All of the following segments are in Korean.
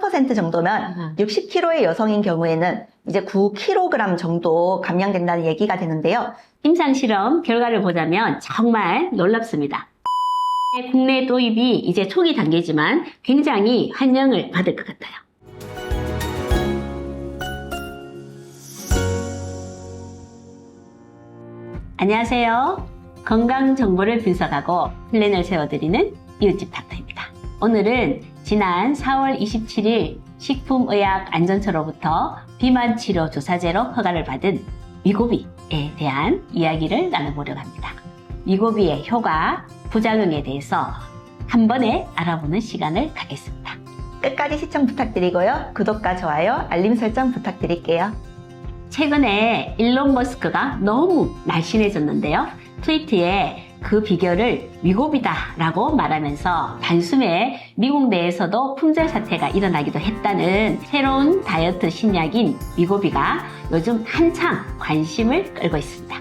10% 정도면 60kg의 여성인 경우에는 이제 9kg 정도 감량된다는 얘기가 되는데요. 임상실험 결과를 보자면 정말 놀랍습니다. 국내 도입이 이제 초기 단계지만 굉장히 환영을 받을 것 같아요. 안녕하세요. 건강 정보를 분석하고 플랜을 세워드리는 이웃집 닥터입니다. 오늘은 지난 4월 27일 식품의약안전처로부터 비만 치료 주사제로 허가를 받은 위고비에 대한 이야기를 나눠보려고 합니다. 위고비의 효과, 부작용에 대해서 한 번에 알아보는 시간을 갖겠습니다. 끝까지 시청 부탁드리고요. 구독과 좋아요, 알림 설정 부탁드릴게요. 최근에 일론 머스크가 너무 날씬해졌는데요. 트위터에 그 비결을 위고비다라고 말하면서 단숨에 미국 내에서도 품절 사태가 일어나기도 했다는 새로운 다이어트 신약인 위고비가 요즘 한창 관심을 끌고 있습니다.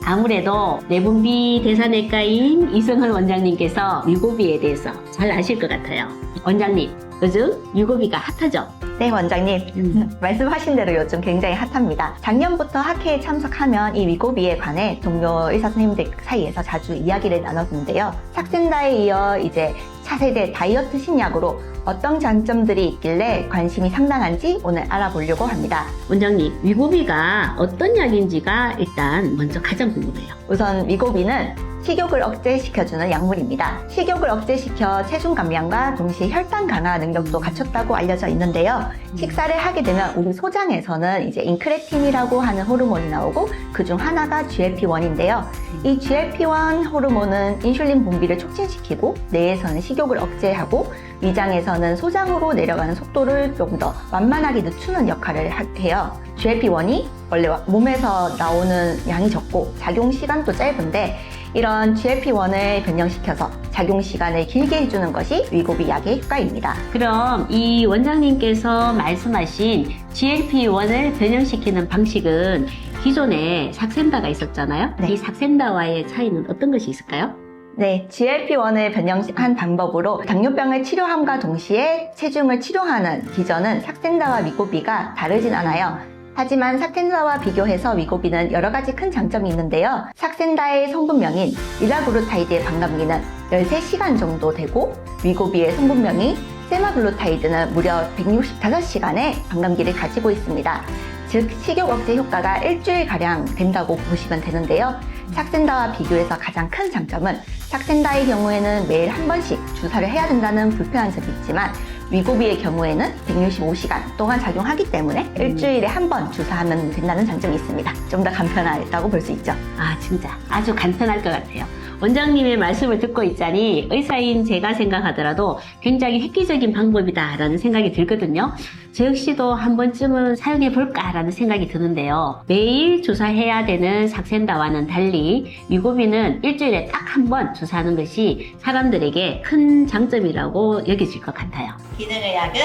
아무래도 내분비 대사내과인 이승헌 원장님께서 위고비에 대해서 잘 아실 것 같아요. 원장님, 요즘 위고비가 핫하죠? 네, 원장님. 말씀하신 대로 요즘 굉장히 핫합니다. 작년부터 학회에 참석하면 이 위고비에 관해 동료 의사 선생님들 사이에서 자주 이야기를 나눴는데요. 삭센다에 이어 이제 차세대 다이어트 신약으로 어떤 장점들이 있길래 관심이 상당한지 오늘 알아보려고 합니다. 원장님, 위고비가 어떤 약인지가 일단 먼저 가장 궁금해요. 우선 위고비는 식욕을 억제시켜주는 약물입니다. 식욕을 억제시켜 체중 감량과 동시에 혈당 강화 능력도 갖췄다고 알려져 있는데요. 식사를 하게 되면 우리 소장에서는 이제 인크레틴이라고 하는 호르몬이 나오고 그중 하나가 GLP-1인데요. 이 GLP-1 호르몬은 인슐린 분비를 촉진시키고 뇌에서는 식욕을 억제하고 위장에서는 소장으로 내려가는 속도를 좀 더 완만하게 늦추는 역할을 해요. GLP-1이 원래 몸에서 나오는 양이 적고 작용 시간도 짧은데 이런 GLP-1을 변형시켜서 작용 시간을 길게 해주는 것이 위고비 약의 효과입니다. 그럼 이 원장님께서 말씀하신 GLP-1을 변형시키는 방식은 기존에 삭센다가 있었잖아요. 네. 이 삭센다와의 차이는 어떤 것이 있을까요? 네, GLP-1을 변형한 방법으로 당뇨병을 치료함과 동시에 체중을 치료하는 기전은 삭센다와 위고비가 다르진 않아요. 하지만 삭센다와 비교해서 위고비는 여러 가지 큰 장점이 있는데요. 삭센다의 성분명인 리라글루타이드의 반감기는 13시간 정도 되고 위고비의 성분명인 세마글루타이드는 무려 165시간의 반감기를 가지고 있습니다. 즉 식욕 억제 효과가 일주일가량 된다고 보시면 되는데요. 삭센다와 비교해서 가장 큰 장점은 삭센다의 경우에는 매일 한 번씩 주사를 해야 된다는 불편한 점이 있지만 위고비의 경우에는 165시간 동안 작용하기 때문에 일주일에 한 번 주사하면 된다는 장점이 있습니다. 좀 더 간편하다고 볼 수 있죠. 아, 진짜 아주 간편할 것 같아요. 원장님의 말씀을 듣고 있자니 의사인 제가 생각하더라도 굉장히 획기적인 방법이다라는 생각이 들거든요. 저 역시도 한 번쯤은 사용해 볼까라는 생각이 드는데요. 매일 주사해야 되는 삭센다와는 달리 위고비는 일주일에 딱 한 번 주사하는 것이 사람들에게 큰 장점이라고 여겨질 것 같아요. 기능의학은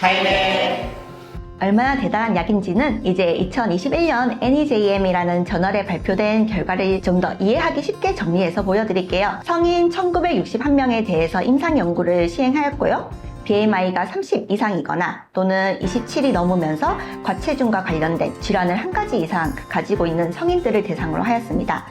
하이레. 얼마나 대단한 약인지는 이제 2021년 NEJM이라는 저널에 발표된 결과를 좀 더 이해하기 쉽게 정리해서 보여드릴게요. 성인 1961명에 대해서 임상 연구를 시행하였고요. BMI가 30 이상이거나 또는 27이 넘으면서 과체중과 관련된 질환을 한 가지 이상 가지고 있는 성인들을 대상으로 하였습니다.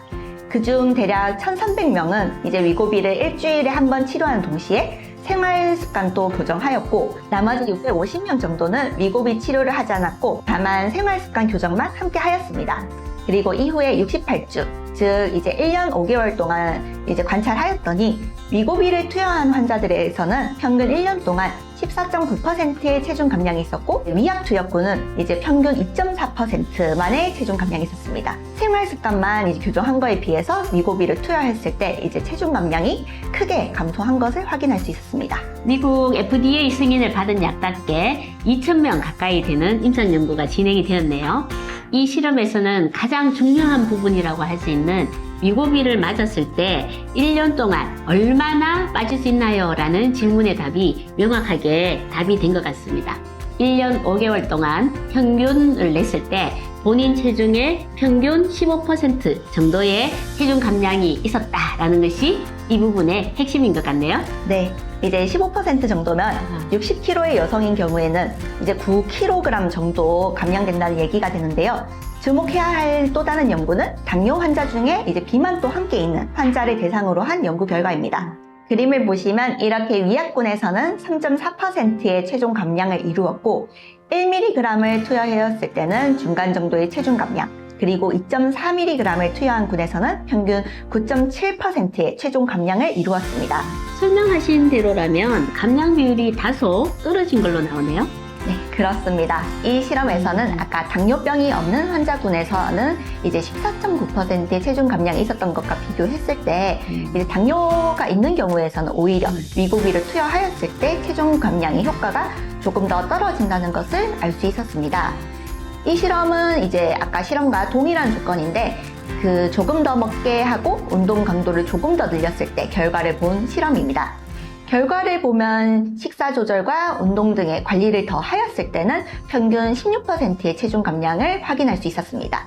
그중 대략 1300명은 이제 위고비를 일주일에 한 번 치료하는 동시에 생활 습관도 교정하였고 나머지 650명 정도는 위고비 치료를 하지 않았고 다만 생활 습관 교정만 함께 하였습니다. 그리고 이후에 68주, 즉 이제 1년 5개월 동안 이제 관찰하였더니 위고비를 투여한 환자들에서는 평균 1년 동안 14.9%의 체중 감량이 있었고 위약 투여군은 이제 평균 2.4%만의 체중 감량이 있었습니다. 생활 습관만 이제 교정한 거에 비해서 위고비를 투여했을 때 이제 체중 감량이 크게 감소한 것을 확인할 수 있었습니다. 미국 FDA 승인을 받은 약답게 2,000명 가까이 되는 임상 연구가 진행이 되었네요. 이 실험에서는 가장 중요한 부분이라고 할 수 있는 위고비를 맞았을 때 1년 동안 얼마나 빠질 수 있나요? 라는 질문의 답이 명확하게 답이 된 것 같습니다. 1년 5개월 동안 평균을 냈을 때 본인 체중의 평균 15% 정도의 체중 감량이 있었다라는 것이 이 부분의 핵심인 것 같네요. 네, 이제 15% 정도면 60kg의 여성인 경우에는 이제 9kg 정도 감량된다는 얘기가 되는데요. 주목해야 할 또 다른 연구는 당뇨 환자 중에 이제 비만도 함께 있는 환자를 대상으로 한 연구 결과입니다. 그림을 보시면 이렇게 위약군에서는 3.4%의 체중 감량을 이루었고 1mg을 투여하였을 때는 중간 정도의 체중 감량, 그리고 2.4mg을 투여한 군에서는 평균 9.7%의 체중 감량을 이루었습니다. 설명하신 대로라면 감량 비율이 다소 떨어진 걸로 나오네요. 네, 그렇습니다. 이 실험에서는 아까 당뇨병이 없는 환자군에서는 이제 14.9%의 체중 감량이 있었던 것과 비교했을 때 이제 당뇨가 있는 경우에서는 오히려 위고비를 투여하였을 때 체중 감량의 효과가 조금 더 떨어진다는 것을 알 수 있었습니다. 이 실험은 이제 아까 실험과 동일한 조건인데 그 조금 더 먹게 하고 운동 강도를 조금 더 늘렸을 때 결과를 본 실험입니다. 결과를 보면 식사 조절과 운동 등의 관리를 더 하였을 때는 평균 16%의 체중 감량을 확인할 수 있었습니다.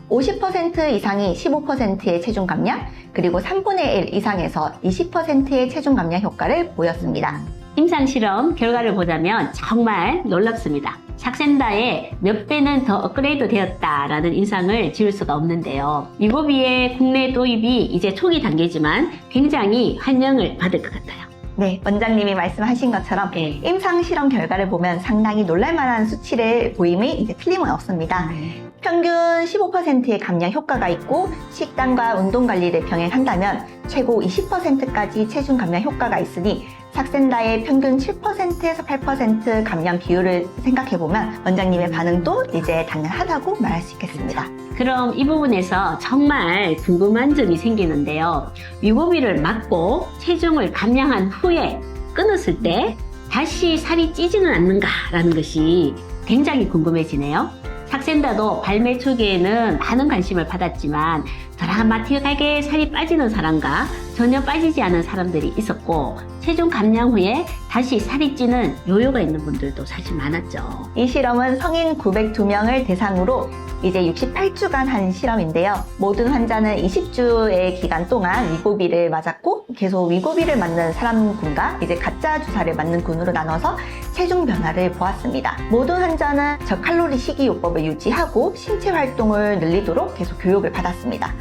50% 이상이 15%의 체중 감량, 그리고 3분의 1 이상에서 20%의 체중 감량 효과를 보였습니다. 임상실험 결과를 보자면 정말 놀랍습니다. 삭센다의 몇 배는 더 업그레이드 되었다라는 인상을 지울 수가 없는데요. 위고비의 국내 도입이 이제 초기 단계지만 굉장히 환영을 받을 것 같아요. 네, 원장님이 말씀하신 것처럼 네. 임상 실험 결과를 보면 상당히 놀랄만한 수치를 보임이 이제 틀림은 없습니다. 평균 15%의 감량 효과가 있고 식단과 운동 관리를 병행한다면 최고 20%까지 체중 감량 효과가 있으니 삭센다의 평균 7%에서 8% 감량 비율을 생각해보면 원장님의 반응도 이제 당연하다고 말할 수 있겠습니다. 그럼 이 부분에서 정말 궁금한 점이 생기는데요. 위고비를 맞고 체중을 감량한 후에 끊었을 때 다시 살이 찌지는 않는가라는 것이 굉장히 궁금해지네요. 삭센다도 발매 초기에는 많은 관심을 받았지만 드라마틱하게 살이 빠지는 사람과 전혀 빠지지 않은 사람들이 있었고 체중 감량 후에 다시 살이 찌는 요요가 있는 분들도 사실 많았죠. 이 실험은 성인 902명을 대상으로 이제 68주간 한 실험인데요. 모든 환자는 20주의 기간 동안 위고비를 맞았고 계속 위고비를 맞는 사람군과 이제 가짜 주사를 맞는 군으로 나눠서 체중 변화를 보았습니다. 모든 환자는 저칼로리 식이요법을 유지하고 신체 활동을 늘리도록 계속 교육을 받았습니다.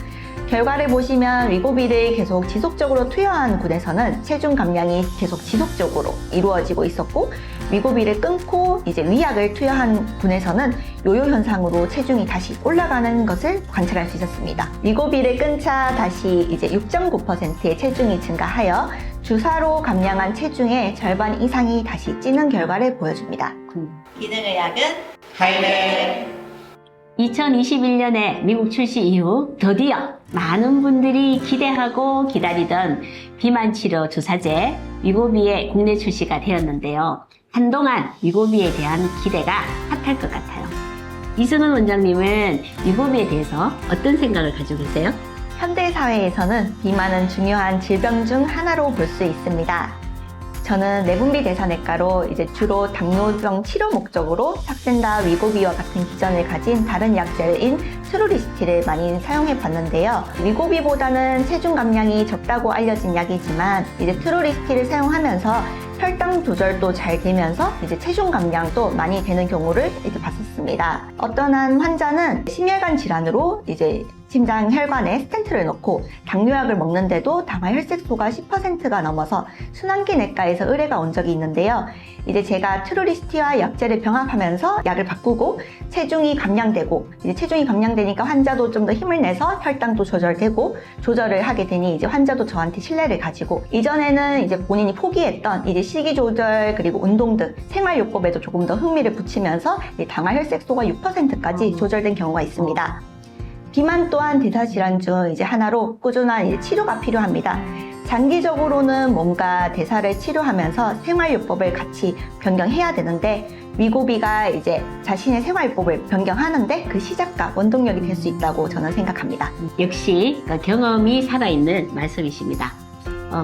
결과를 보시면 위고비를 계속 지속적으로 투여한 군에서는 체중 감량이 계속 지속적으로 이루어지고 있었고 위고비를 끊고 이제 위약을 투여한 군에서는 요요 현상으로 체중이 다시 올라가는 것을 관찰할 수 있었습니다. 위고비를 끊자 다시 이제 6.9%의 체중이 증가하여 주사로 감량한 체중의 절반 이상이 다시 찌는 결과를 보여줍니다. 기능의학은 하이네. 2021년에 미국 출시 이후 드디어 많은 분들이 기대하고 기다리던 비만 치료 주사제 위고비의 국내 출시가 되었는데요. 한동안 위고비에 대한 기대가 핫할 것 같아요. 이승훈 원장님은 위고비에 대해서 어떤 생각을 가지고 계세요? 현대 사회에서는 비만은 중요한 질병 중 하나로 볼 수 있습니다. 저는 내분비 대사내과로 이제 주로 당뇨병 치료 목적으로 삭센다, 위고비와 같은 기전을 가진 다른 약제인 트루리스티를 많이 사용해 봤는데요. 위고비보다는 체중 감량이 적다고 알려진 약이지만 이제 트루리스티를 사용하면서 혈당 조절도 잘 되면서 이제 체중 감량도 많이 되는 경우를 이제 봤었습니다. 어떤 한 환자는 심혈관 질환으로 이제 심장 혈관에 스텐트를 넣고 당뇨약을 먹는데도 당화혈색소가 10%가 넘어서 순환기 내과에서 의뢰가 온 적이 있는데요. 이제 제가 트루리스티와 약제를 병합하면서 약을 바꾸고 체중이 감량되고 이제 체중이 감량되니까 환자도 좀 더 힘을 내서 혈당도 조절되고 조절을 하게 되니 이제 환자도 저한테 신뢰를 가지고 이전에는 이제 본인이 포기했던 이제 식이 조절 그리고 운동 등 생활요법에도 조금 더 흥미를 붙이면서 당화혈색소가 6%까지 조절된 경우가 있습니다. 비만 또한 대사질환 중 이제 하나로 꾸준한 이제 치료가 필요합니다. 장기적으로는 몸과 대사를 치료하면서 생활요법을 같이 변경해야 되는데 위고비가 이제 자신의 생활요법을 변경하는데 그 시작과 원동력이 될 수 있다고 저는 생각합니다. 역시 경험이 살아있는 말씀이십니다.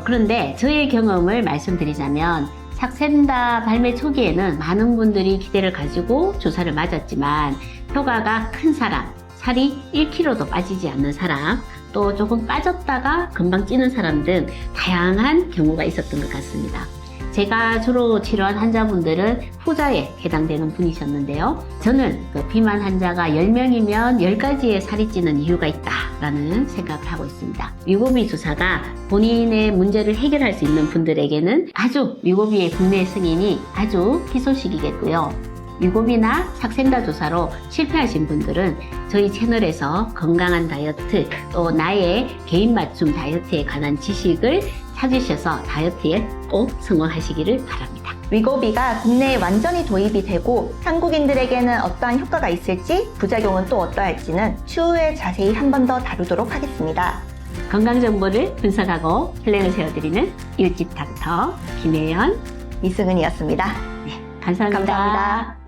그런데 저의 경험을 말씀드리자면 삭센다 발매 초기에는 많은 분들이 기대를 가지고 주사를 맞았지만 효과가 큰 사람, 살이 1kg도 빠지지 않는 사람, 또 조금 빠졌다가 금방 찌는 사람 등 다양한 경우가 있었던 것 같습니다. 제가 주로 치료한 환자분들은 후자에 해당되는 분이셨는데요. 저는 그 비만 환자가 10명이면 10가지의 살이 찌는 이유가 있다라는 생각을 하고 있습니다. 위고비 주사가 본인의 문제를 해결할 수 있는 분들에게는 아주 위고비의 국내 승인이 아주 희소식이겠고요. 위고비나 삭센다 주사로 실패하신 분들은 저희 채널에서 건강한 다이어트 또 나의 개인 맞춤 다이어트에 관한 지식을 찾으셔서 다이어트에 꼭 성공하시기를 바랍니다. 위고비가 국내에 완전히 도입이 되고 한국인들에게는 어떠한 효과가 있을지 부작용은 또 어떠할지는 추후에 자세히 한 번 더 다루도록 하겠습니다. 건강정보를 분석하고 플랜을 세워드리는 일집 닥터 김혜연 이승은이었습니다. 감사합니다. 감사합니다.